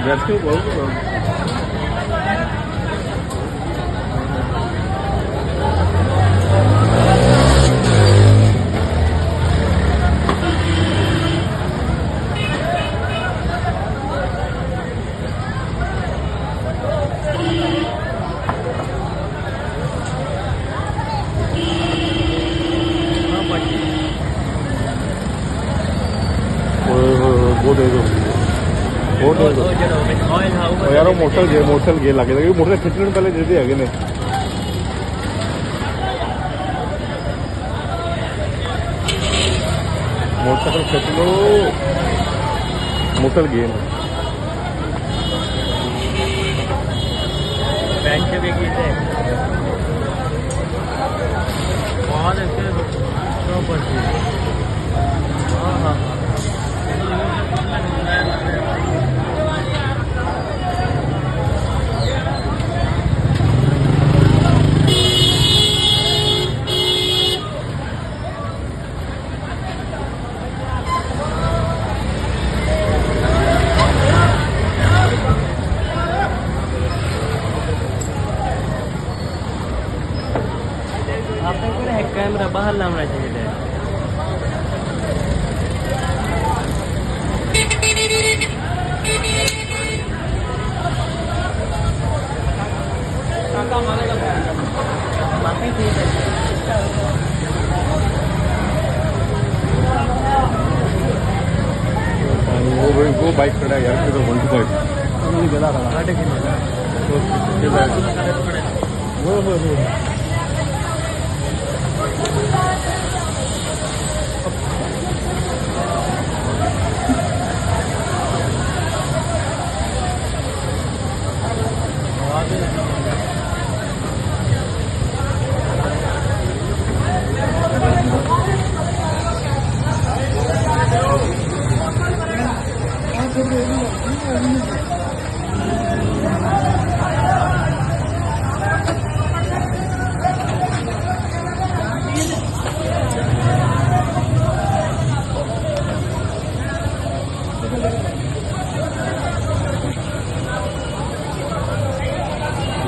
बैठे बहुत वो दे दो यार वो मोटरसाइकिल गे लगे मोटरसाइकिल खिंचने पहले दे दिए ने मोटरसाइकिल खिंच लो मोटरसाइकिल गे हाँ हाँ कैमरा बाहर लाना चाहिए वो बाइक खड़ा है यार तो वन टू बाइक वो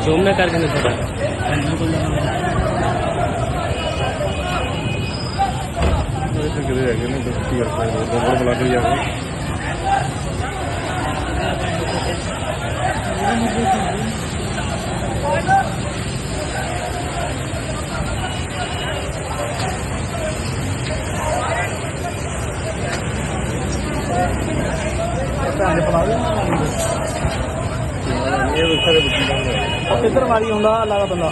जूम में करके नहीं पता बुला कर किधर मारी होंगे अल्लाह का बंदा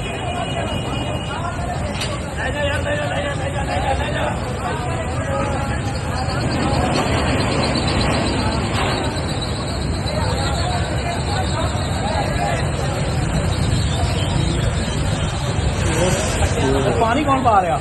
पानी कौन पा रहा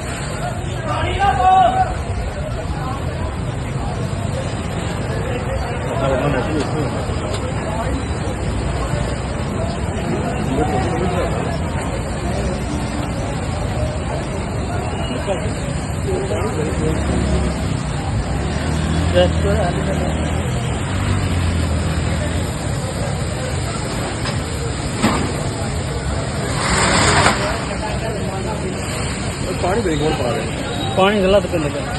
पानी भी कौन पा रहे पानी गलत पे लगा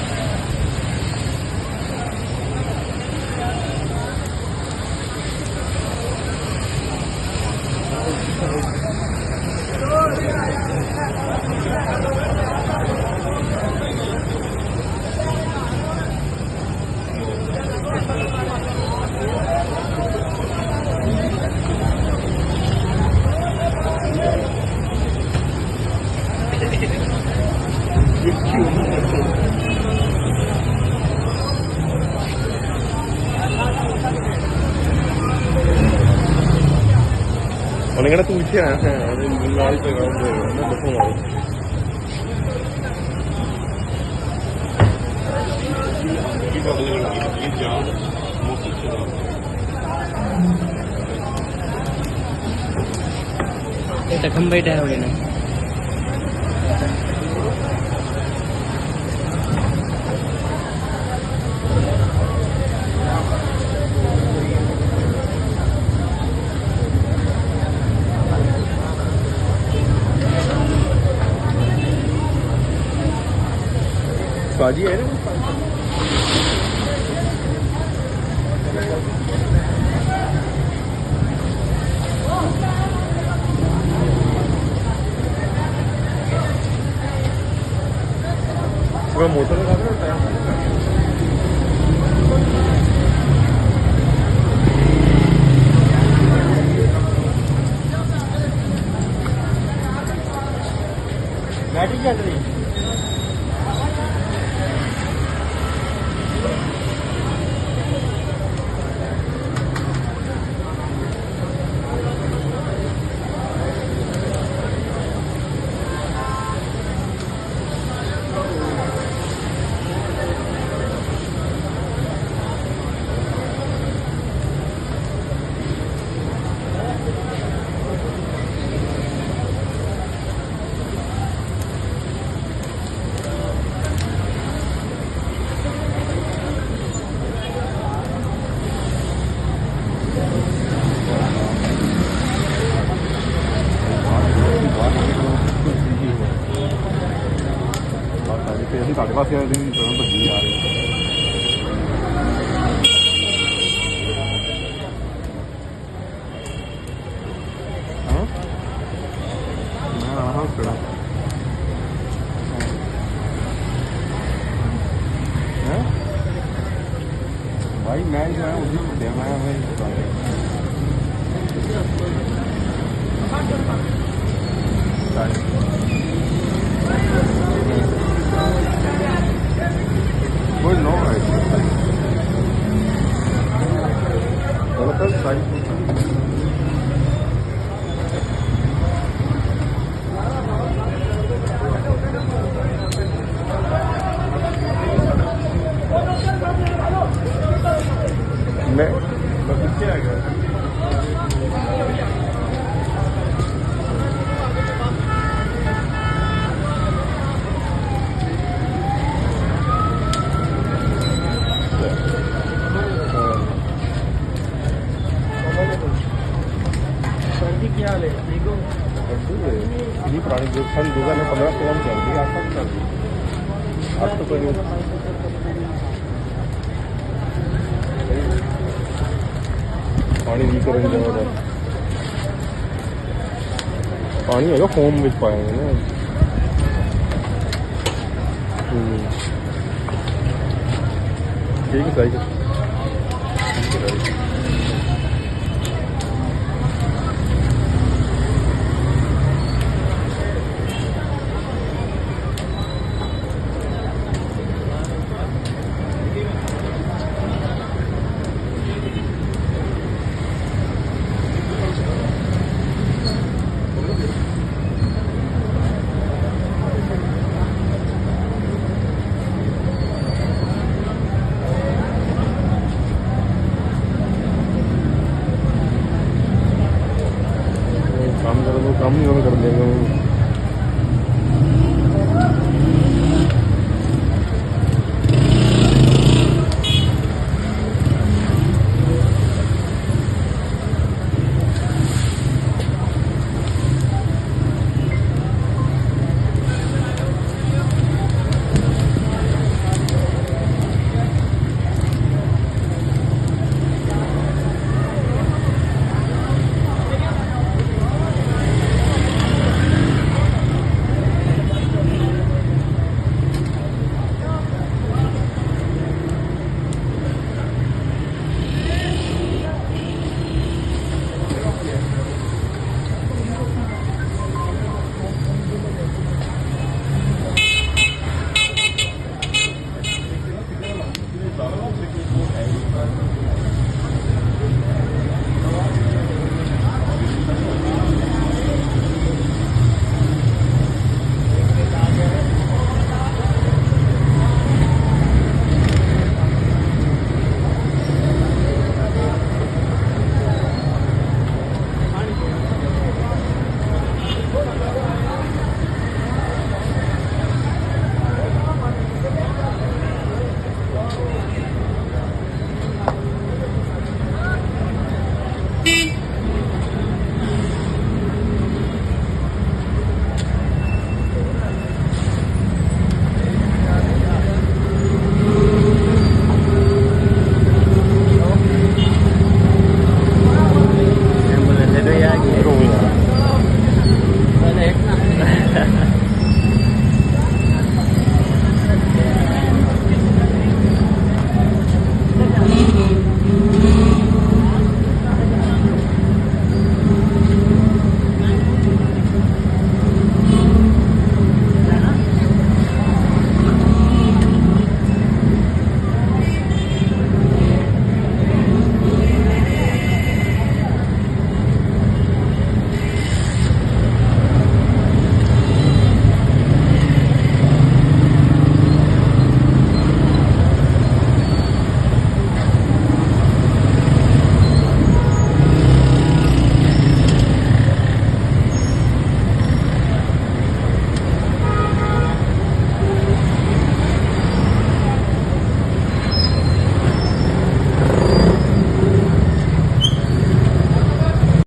നിങ്ങളുടെ തൂച്ചിയാണ് खंबा है हो ना ताजी है ना। मोटर लगा रहा है। बैटरी चल रही ਅਸੀਂ ਤੁਹਾਡੇ ਪਾਸੇ ਆਏ ਦਿਨ ਤੋਂ ਭੱਜੀ ਆ ਰਹੇ ਹਾਂ ਮੈਂ ਆਹ ਖੜਾ ਹੈ ਭਾਈ ਮੈਂ ਉਧਰ ਦੇ ਮੈਂ कोई नो है मैं पीछे आ गया क्या हाल है ठीक हो इतनी पुरानी जो सन 2015 में चल रही है आज तक चल रही है अब तो कोई पानी नहीं करेंगे जबरदस्त पानी है फोम में पाएंगे ना ठीक है सही है